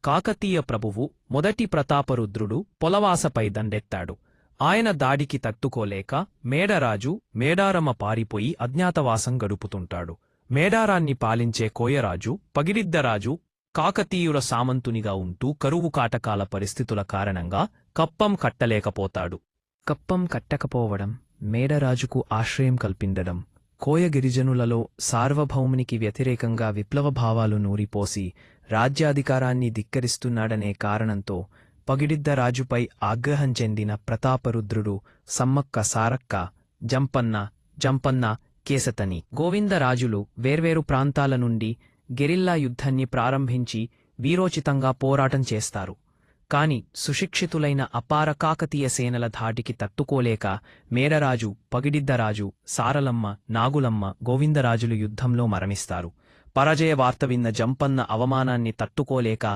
కాకతీయ ప్రభువు మొదటి ప్రతాపరుద్రుడు పొలవాసపై దండెత్తాడు. ఆయన దాడికి తట్టుకోలేక మేడరాజు మేడారమ పారిపోయి అజ్ఞాతవాసం గడుపుతుంటాడు. మేడారాన్ని పాలించే కోయరాజు పగిడిద్దరాజు కాకతీయుల సామంతునిగా ఉంటూ కరువు కాటకాల పరిస్థితుల కారణంగా కప్పం కట్టలేకపోతాడు. కప్పం కట్టకపోవడం, మేడరాజుకు ఆశ్రయం కల్పించడం, కోయ గిరిజనులలో సార్వభౌమునికి వ్యతిరేకంగా విప్లవభావాలు నూరిపోసి రాజ్యాధికారాన్ని ధిక్కరిస్తున్నాడనే కారణంతో పగిడిద్దరాజుపై ఆగ్రహం చెందిన ప్రతాపరుద్రుడు సమ్మక్క సారక్క, జంపన్న, కేసతని, గోవిందరాజులు వేర్వేరు ప్రాంతాల నుండి గెరిల్లా యుద్ధాన్ని ప్రారంభించి వీరోచితంగా పోరాటం చేస్తారు. కాని సుశిక్షితులైన అపార కాకతీయ సేనల ధాటికి తట్టుకోలేక మేడరాజు, పగిడిద్దరాజు, సారలమ్మ, నాగులమ్మ, గోవిందరాజులు యుద్ధంలో మరణిస్తారు. పరాజయ వార్త విన్న జంపన్న అవమానాన్ని తట్టుకోలేక